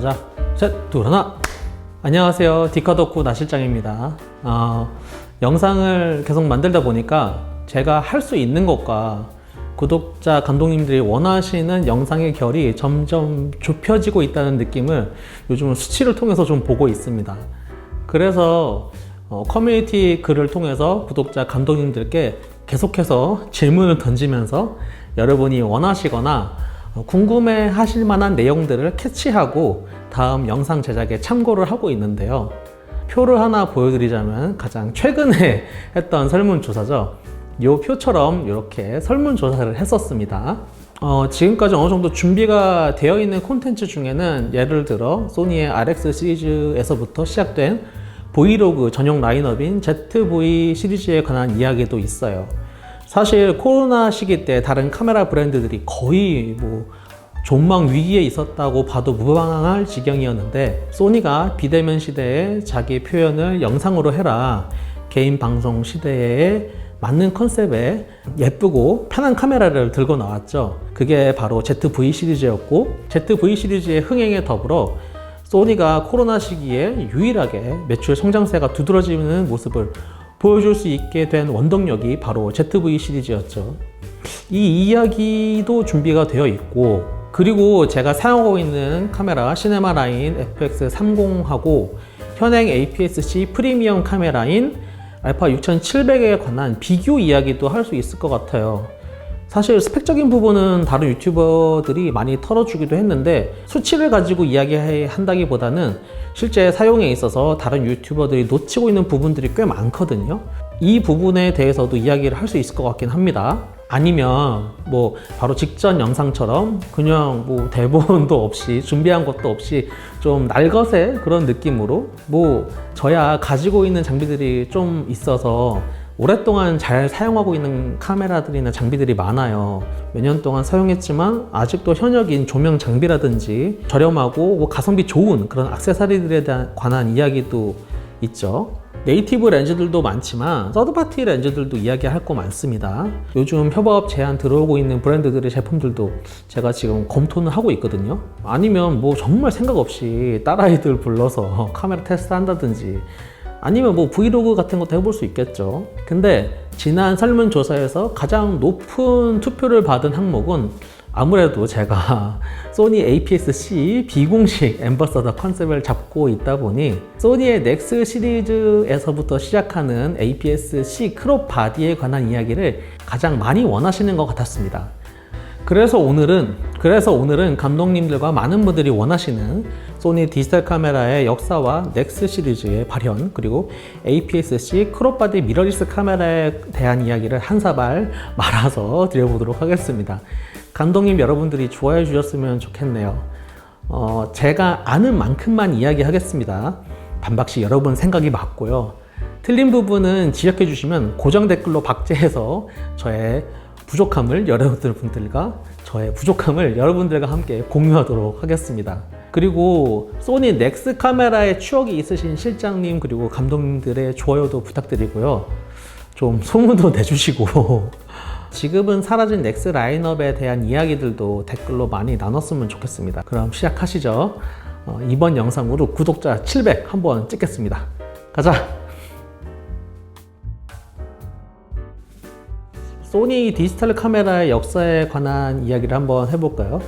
보자. 셋, 둘, 하나. 안녕하세요. 디카덕후 나실장입니다. 영상을 계속 만들다 보니까 제가 할 수 있는 것과 구독자, 감독님들이 원하시는 영상의 결이 점점 좁혀지고 있다는 느낌을 요즘은 수치를 통해서 좀 보고 있습니다. 그래서 커뮤니티 글을 통해서 구독자, 감독님들께 계속해서 질문을 던지면서 여러분이 원하시거나 궁금해 하실 만한 내용들을 캐치하고 다음 영상 제작에 참고를 하고 있는데요. 표를 하나 보여드리자면 가장 최근에 했던 설문조사죠. 이 표처럼 이렇게 설문조사를 했었습니다. 지금까지 어느 정도 준비가 되어 있는 콘텐츠 중에는 예를 들어 소니의 RX 시리즈에서부터 시작된 브이로그 전용 라인업인 ZV 시리즈에 관한 이야기도 있어요. 사실 코로나 시기 때 다른 카메라 브랜드들이 거의 존망 위기에 있었다고 봐도 무방할 지경이었는데 소니가 비대면 시대에 자기 표현을 영상으로 해라, 개인 방송 시대에 맞는 컨셉의 예쁘고 편한 카메라를 들고 나왔죠. 그게 바로 ZV 시리즈였고, ZV 시리즈의 흥행에 더불어 소니가 코로나 시기에 유일하게 매출 성장세가 두드러지는 모습을 보여줄 수 있게 된 원동력이 바로 ZV 시리즈였죠. 이 이야기도 준비가 되어 있고, 그리고 제가 사용하고 있는 카메라 시네마 라인 FX30하고 현행 APS-C 프리미엄 카메라인 알파 6700에 관한 비교 이야기도 할 수 있을 것 같아요. 사실 스펙적인 부분은 다른 유튜버들이 많이 털어주기도 했는데 수치를 가지고 이야기한다기보다는 실제 사용에 있어서 다른 유튜버들이 놓치고 있는 부분들이 꽤 많거든요. 이 부분에 대해서도 이야기를 할 수 있을 것 같긴 합니다. 아니면 바로 직전 영상처럼 그냥 대본도 없이 준비한 것도 없이 좀 날것의 그런 느낌으로 저야 가지고 있는 장비들이 좀 있어서 오랫동안 잘 사용하고 있는 카메라들이나 장비들이 많아요. 몇 년 동안 사용했지만 아직도 현역인 조명 장비라든지 저렴하고 가성비 좋은 그런 액세서리들에 관한 이야기도 있죠. 네이티브 렌즈들도 많지만 서드파티 렌즈들도 이야기할 거 많습니다. 요즘 협업 제안 들어오고 있는 브랜드들의 제품들도 제가 지금 검토는 하고 있거든요. 아니면 정말 생각 없이 딸아이들 불러서 카메라 테스트 한다든지, 아니면 브이로그 같은 것도 해볼 수 있겠죠. 근데 지난 설문조사에서 가장 높은 투표를 받은 항목은 아무래도 제가 소니 APS-C 비공식 앰버서더 컨셉을 잡고 있다 보니 소니의 넥스 시리즈에서부터 시작하는 APS-C 크롭 바디에 관한 이야기를 가장 많이 원하시는 것 같았습니다. 그래서 오늘은 감독님들과 많은 분들이 원하시는 소니 디지털 카메라의 역사와 넥스 시리즈의 발현, 그리고 APS-C 크롭바디 미러리스 카메라에 대한 이야기를 한 사발 말아서 드려보도록 하겠습니다. 감독님 여러분들이 좋아해 주셨으면 좋겠네요. 제가 아는 만큼만 이야기하겠습니다. 반박시 여러분 생각이 맞고요. 틀린 부분은 지적해 주시면 고정 댓글로 박제해서 저의 부족함을 여러분들과 함께 공유하도록 하겠습니다. 그리고 소니 넥스 카메라에 추억이 있으신 실장님 그리고 감독님들의 좋아요도 부탁드리고요. 좀 소문도 내주시고 지금은 사라진 넥스 라인업에 대한 이야기들도 댓글로 많이 나눴으면 좋겠습니다. 그럼 시작하시죠. 이번 영상으로 구독자 700 한번 찍겠습니다. 가자! 소니 디지털 카메라의 역사에 관한 이야기를 한번 해볼까요?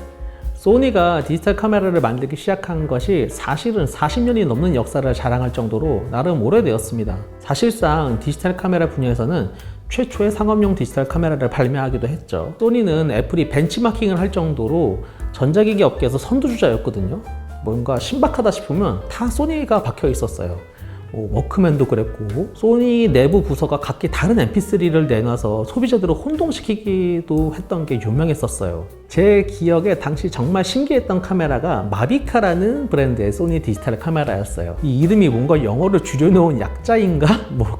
소니가 디지털 카메라를 만들기 시작한 것이 사실은 40년이 넘는 역사를 자랑할 정도로 나름 오래되었습니다. 사실상 디지털 카메라 분야에서는 최초의 상업용 디지털 카메라를 발매하기도 했죠. 소니는 애플이 벤치마킹을 할 정도로 전자기기 업계에서 선두주자였거든요. 뭔가 신박하다 싶으면 다 소니가 박혀 있었어요. 워크맨도 그랬고, 소니 내부 부서가 각기 다른 mp3를 내놔서 소비자들을 혼동시키기도 했던 게 유명했었어요. 제 기억에 당시 정말 신기했던 카메라가 마비카라는 브랜드의 소니 디지털 카메라였어요. 이 이름이 뭔가 영어를 줄여놓은 약자인가?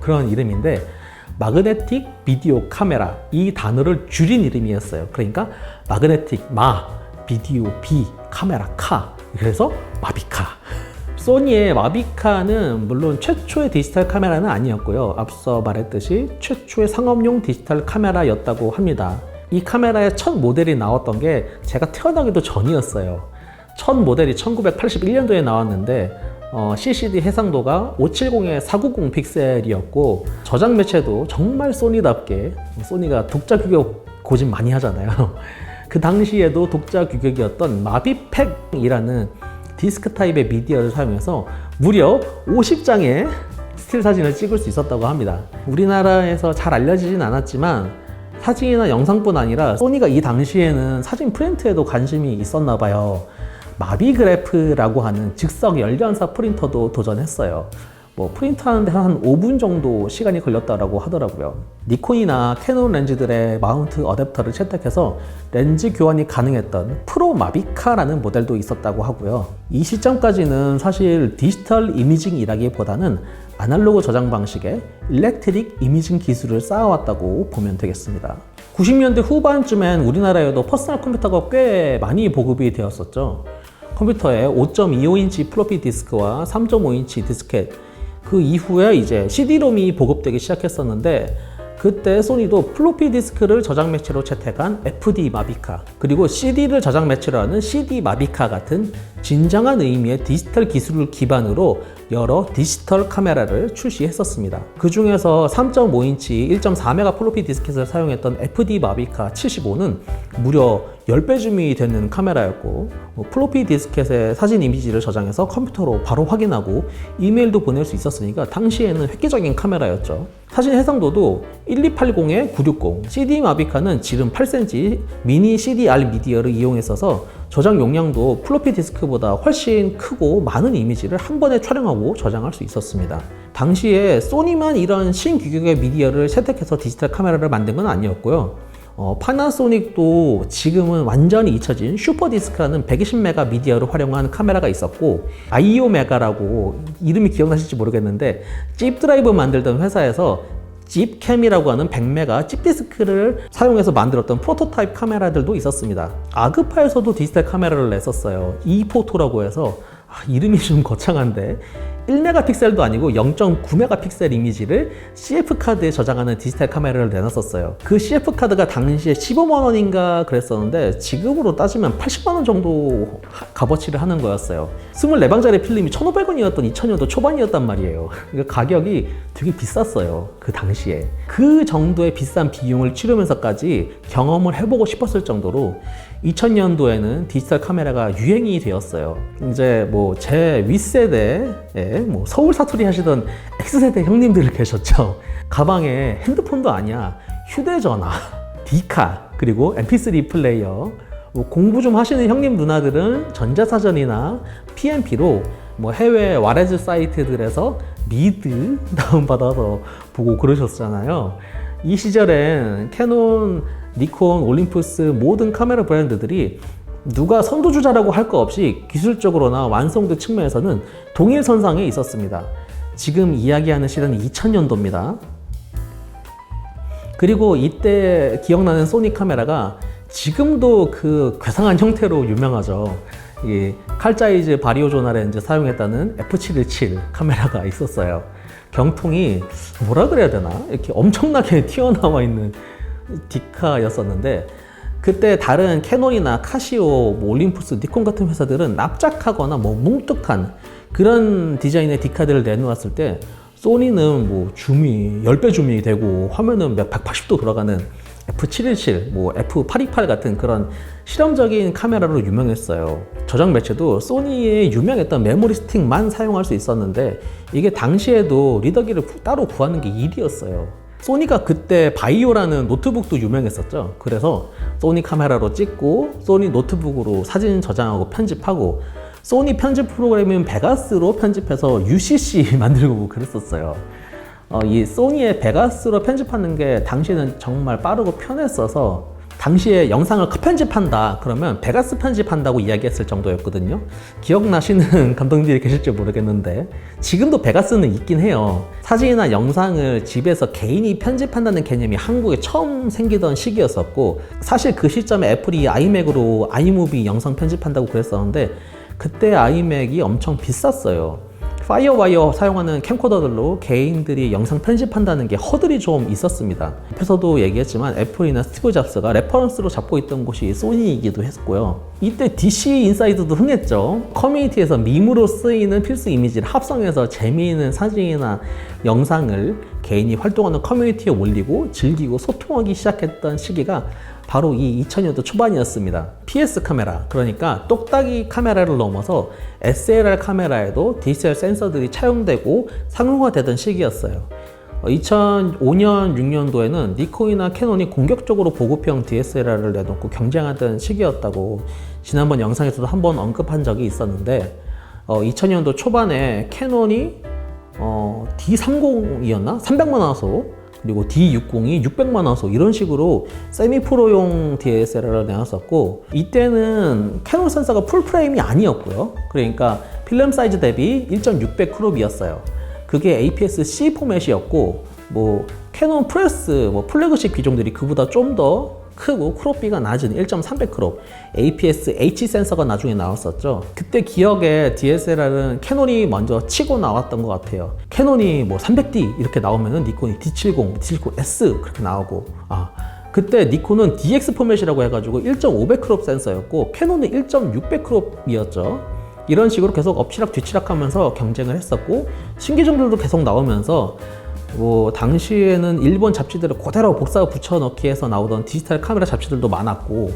그런 이름인데, 마그네틱 비디오 카메라, 이 단어를 줄인 이름이었어요. 그러니까 마그네틱 비디오 카메라 그래서 마비카. 소니의 마비카는 물론 최초의 디지털 카메라는 아니었고요. 앞서 말했듯이 최초의 상업용 디지털 카메라였다고 합니다. 이 카메라의 첫 모델이 나왔던 게 제가 태어나기도 전이었어요. 첫 모델이 1981년도에 나왔는데 CCD 해상도가 570에 490 픽셀이었고 저장 매체도 정말 소니답게, 소니가 독자 규격 고집 많이 하잖아요. 그 당시에도 독자 규격이었던 마비팩이라는 디스크 타입의 미디어를 사용해서 무려 50장의 스틸 사진을 찍을 수 있었다고 합니다. 우리나라에서 잘 알려지진 않았지만 사진이나 영상뿐 아니라 소니가 이 당시에는 사진 프린트에도 관심이 있었나 봐요. 마비그래프라고 하는 즉석 열연사 프린터도 도전했어요. 프린트하는데 한 5분 정도 시간이 걸렸다고 하더라고요. 니콘이나 캐논 렌즈들의 마운트 어댑터를 채택해서 렌즈 교환이 가능했던 프로 마비카라는 모델도 있었다고 하고요. 이 시점까지는 사실 디지털 이미징이라기보다는 아날로그 저장 방식의 일렉트릭 이미징 기술을 쌓아왔다고 보면 되겠습니다. 90년대 후반쯤엔 우리나라에도 퍼스널 컴퓨터가 꽤 많이 보급이 되었었죠. 컴퓨터에 5.25인치 플로피 디스크와 3.5인치 디스켓, 그 이후에 이제 CD롬이 보급되기 시작했었는데 그때 소니도 플로피 디스크를 저장 매체로 채택한 FD 마비카, 그리고 CD를 저장 매체로 하는 CD 마비카 같은 진정한 의미의 디지털 기술을 기반으로 여러 디지털 카메라를 출시했었습니다. 그 중에서 3.5인치 1.4메가 플로피 디스켓을 사용했던 FD 마비카 75는 무려 10배 줌이 되는 카메라였고, 플로피 디스켓에 사진 이미지를 저장해서 컴퓨터로 바로 확인하고 이메일도 보낼 수 있었으니까 당시에는 획기적인 카메라였죠. 사진 해상도도 1280에 960, CD 마비카는 지름 8cm 미니 CDR 미디어를 이용했어서 저장 용량도 플로피 디스크보다 훨씬 크고 많은 이미지를 한 번에 촬영하고 저장할 수 있었습니다. 당시에 소니만 이런 신규격의 미디어를 채택해서 디지털 카메라를 만든 건 아니었고요. 파나소닉도 지금은 완전히 잊혀진 슈퍼디스크라는 120메가 미디어를 활용한 카메라가 있었고, 아이오메가라고 이름이 기억나실지 모르겠는데 찝 드라이브 만들던 회사에서 찝캠이라고 하는 100메가 찝디스크를 사용해서 만들었던 프로토타입 카메라들도 있었습니다. 아그파에서도 디지털 카메라를 냈었어요. 이포토라고 해서 이름이 좀 거창한데 1메가픽셀도 아니고 0.9메가픽셀 이미지를 CF카드에 저장하는 디지털 카메라를 내놨었어요. 그 CF카드가 당시에 15만 원인가 그랬었는데 지금으로 따지면 80만 원 정도 값어치를 하는 거였어요. 24방짜리 필름이 1,500원이었던 2000년도 초반이었단 말이에요. 그러니까 가격이 되게 비쌌어요. 그 당시에. 그 정도의 비싼 비용을 치르면서까지 경험을 해보고 싶었을 정도로 2000년도에는 디지털 카메라가 유행이 되었어요. 이제 제 윗세대에 서울 사투리 하시던 X세대 형님들 계셨죠. 가방에 핸드폰도 아니야, 휴대전화, 디카, 그리고 mp3 플레이어, 공부 좀 하시는 형님 누나들은 전자사전이나 PMP로 해외 와레즈 사이트들에서 미드 다운받아서 보고 그러셨잖아요. 이 시절엔 캐논, 니콘, 올림푸스 모든 카메라 브랜드들이 누가 선두주자라고 할 거 없이 기술적으로나 완성도 측면에서는 동일선상에 있었습니다. 지금 이야기하는 시대는 2000년도입니다. 그리고 이때 기억나는 소니 카메라가 지금도 그 괴상한 형태로 유명하죠. 이 칼자이즈 바리오조나 렌즈 사용했다는 F717 카메라가 있었어요. 병통이 뭐라 그래야 되나? 이렇게 엄청나게 튀어나와 있는 디카였었는데, 그때 다른 캐논이나 카시오, 올림푸스, 니콘 같은 회사들은 납작하거나 뭉툭한 그런 디자인의 디카들을 내놓았을 때 소니는 줌이 10배 줌이 되고 화면은 180도 돌아가는 F717, F828 같은 그런 실험적인 카메라로 유명했어요. 저장 매체도 소니의 유명했던 메모리 스틱만 사용할 수 있었는데 이게 당시에도 리더기를 따로 구하는 게 일이었어요. 소니가 그때 바이오라는 노트북도 유명했었죠. 그래서 소니 카메라로 찍고 소니 노트북으로 사진 저장하고 편집하고, 소니 편집 프로그램인 베가스로 편집해서 UCC 만들고 그랬었어요. 이 소니의 베가스로 편집하는 게 당시에는 정말 빠르고 편했어서 당시에 영상을 편집한다 그러면 베가스 편집한다고 이야기했을 정도였거든요. 기억나시는 감독님들이 계실지 모르겠는데 지금도 베가스는 있긴 해요. 사진이나 영상을 집에서 개인이 편집한다는 개념이 한국에 처음 생기던 시기였었고, 사실 그 시점에 애플이 아이맥으로 아이무비 영상 편집한다고 그랬었는데 그때 아이맥이 엄청 비쌌어요. 파이어와이어 사용하는 캠코더들로 개인들이 영상 편집한다는 게 허들이 좀 있었습니다. 앞에서도 얘기했지만 애플이나 스티브 잡스가 레퍼런스로 잡고 있던 곳이 소니이기도 했고요. 이때 DC 인사이드도 흥했죠. 커뮤니티에서 밈으로 쓰이는 필수 이미지를 합성해서 재미있는 사진이나 영상을 개인이 활동하는 커뮤니티에 올리고 즐기고 소통하기 시작했던 시기가 바로 이 2000년도 초반이었습니다. PS 카메라, 그러니까 똑딱이 카메라를 넘어서 SLR 카메라에도 DSLR 센서들이 차용되고 상용화되던 시기였어요. 2005년, 6년도에는 니콘이나 캐논이 공격적으로 보급형 DSLR을 내놓고 경쟁하던 시기였다고 지난번 영상에서도 한번 언급한 적이 있었는데 2000년도 초반에 캐논이 D30이었나? 300만화소, 그리고 D60이 600만화소 이런 식으로 세미 프로용 DSLR을 내놨었고, 이때는 캐논 센서가 풀프레임이 아니었고요. 그러니까 필름 사이즈 대비 1.6배 크롭이었어요. 그게 APS-C 포맷이었고, 뭐 캐논 프레스, 플래그십 기종들이 그보다 좀 더 크고 크롭비가 낮은 1.3배 크롭 APS-H 센서가 나중에 나왔었죠. 그때 기억에 DSLR은 캐논이 먼저 치고 나왔던 것 같아요. 캐논이 300D 이렇게 나오면은 니콘이 D70, D70S 그렇게 나오고, 그때 니콘은 DX 포맷이라고 해가지고 1.5배 크롭 센서였고 캐논은 1.6배 크롭이었죠. 이런 식으로 계속 엎치락 뒤치락 하면서 경쟁을 했었고, 신기종들도 계속 나오면서 당시에는 일본 잡지들을 그대로 복사 붙여넣기 해서 나오던 디지털 카메라 잡지들도 많았고,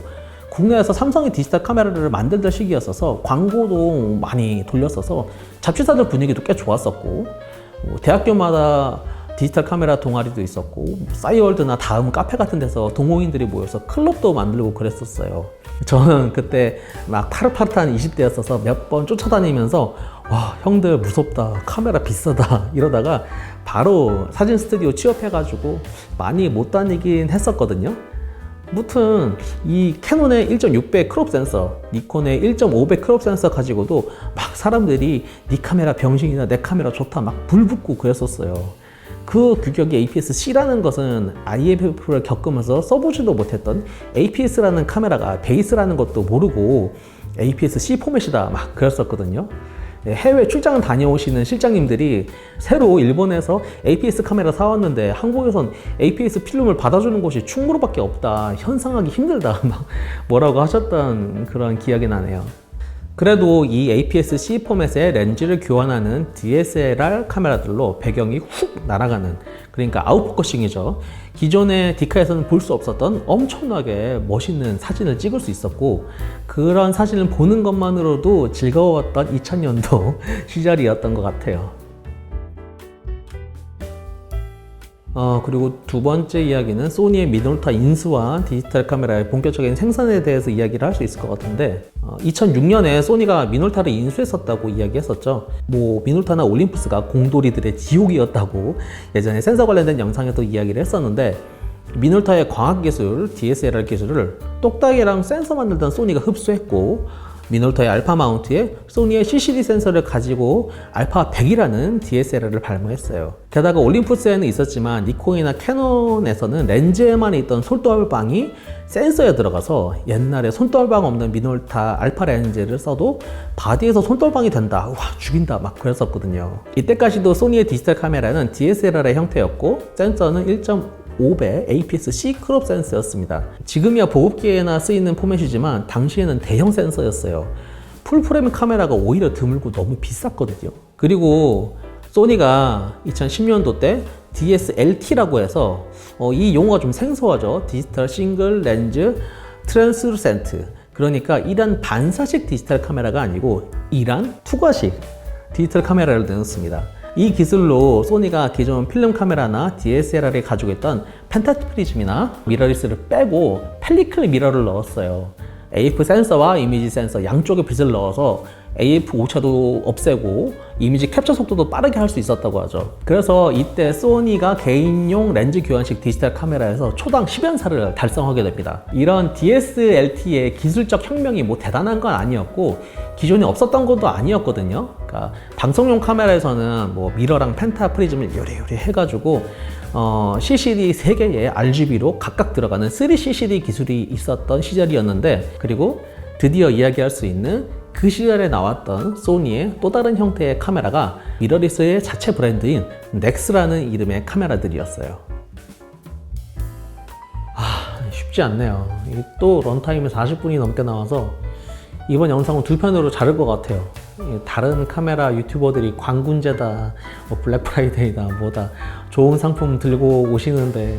국내에서 삼성이 디지털 카메라를 만들던 시기였어서 광고도 많이 돌렸어서 잡지사들 분위기도 꽤 좋았었고, 대학교마다 디지털 카메라 동아리도 있었고, 싸이월드나 다음 카페 같은 데서 동호인들이 모여서 클럽도 만들고 그랬었어요. 저는 그때 막 파릇파릇한 20대였어서 몇 번 쫓아다니면서 와, 형들 무섭다, 카메라 비싸다 이러다가 바로 사진 스튜디오 취업해가지고 많이 못 다니긴 했었거든요. 무튼 이 캐논의 1.6배 크롭 센서, 니콘의 1.5배 크롭 센서 가지고도 막 사람들이 니 카메라 병신이다, 내 카메라 좋다 막 불붙고 그랬었어요. 그 규격이 APS-C라는 것은 IFF를 겪으면서 써보지도 못했던 APS라는 카메라가 베이스라는 것도 모르고 APS-C 포맷이다 막 그랬었거든요. 해외 출장 다녀오시는 실장님들이 새로 일본에서 APS 카메라 사왔는데 한국에선 APS 필름을 받아주는 곳이 충무로밖에 없다, 현상하기 힘들다 막 뭐라고 하셨던 그런 기억이 나네요. 그래도 이 APS-C 포맷의 렌즈를 교환하는 DSLR 카메라들로 배경이 훅 날아가는, 그러니까 아웃포커싱이죠. 기존의 디카에서는 볼 수 없었던 엄청나게 멋있는 사진을 찍을 수 있었고, 그런 사진을 보는 것만으로도 즐거웠던 2000년도 시절이었던 것 같아요. 그리고 두 번째 이야기는 소니의 미놀타 인수와 디지털 카메라의 본격적인 생산에 대해서 이야기를 할 수 있을 것 같은데, 2006년에 소니가 미놀타를 인수했었다고 이야기했었죠. 미놀타나 올림푸스가 공돌이들의 지옥이었다고 예전에 센서 관련된 영상에도 이야기를 했었는데, 미놀타의 광학기술, DSLR 기술을 똑딱이랑 센서 만들던 소니가 흡수했고, 미놀타의 알파 마운트에 소니의 CCD 센서를 가지고 알파 100이라는 DSLR을 발명했어요. 게다가 올림푸스에는 있었지만 니콘이나 캐논에서는 렌즈에만 있던 솔돌방이 센서에 들어가서 옛날에 손돌방 없는 미놀타 알파 렌즈를 써도 바디에서 손돌방이 된다, 와 죽인다 막 그랬었거든요. 이때까지도 소니의 디지털 카메라는 DSLR의 형태였고, 센서는 1.5배 APS-C 크롭 센서였습니다. 지금이야 보급기에나 쓰이는 포맷이지만 당시에는 대형 센서였어요. 풀프레임 카메라가 오히려 드물고 너무 비쌌거든요. 그리고 소니가 2010년도 때 DSLT라고 해서 이 용어가 좀 생소하죠. 디지털 싱글 렌즈 트랜스루센트, 그러니까 이란 반사식 디지털 카메라가 아니고 이란 투과식 디지털 카메라를 내놓습니다. 이 기술로 소니가 기존 필름 카메라나 DSLR에 가지고 있던 펜타프리즘이나 미러리스를 빼고 펠리클 미러를 넣었어요. AF 센서와 이미지 센서 양쪽에 빛을 넣어서 AF 오차도 없애고 이미지 캡처 속도도 빠르게 할 수 있었다고 하죠. 그래서 이때 소니가 개인용 렌즈 교환식 디지털 카메라에서 초당 10연사를 달성하게 됩니다. 이런 DSLT의 기술적 혁명이 대단한 건 아니었고 기존에 없었던 것도 아니었거든요. 그러니까 방송용 카메라에서는 미러랑 펜타 프리즘을 요리요리 해가지고 CCD 3개의 RGB로 각각 들어가는 3CCD 기술이 있었던 시절이었는데, 그리고 드디어 이야기할 수 있는 그 시절에 나왔던 소니의 또 다른 형태의 카메라가 미러리스의 자체 브랜드인 넥스라는 이름의 카메라들이었어요. 쉽지 않네요. 또 런타임이 40분이 넘게 나와서 이번 영상은 두 편으로 자를 것 같아요. 다른 카메라 유튜버들이 광군제다, 블랙 프라이데이다, 뭐다 좋은 상품 들고 오시는데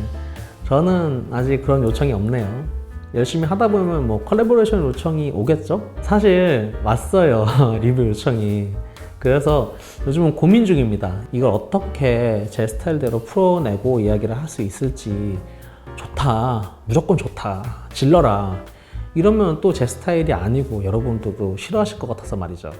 저는 아직 그런 요청이 없네요. 열심히 하다 보면 뭐 컬래버레이션 요청이 오겠죠? 사실 왔어요. 리뷰 요청이. 그래서 요즘은 고민 중입니다. 이걸 어떻게 제 스타일대로 풀어내고 이야기를 할 수 있을지. 좋다, 무조건 좋다, 질러라 이러면 또 제 스타일이 아니고 여러분도 싫어하실 것 같아서 말이죠.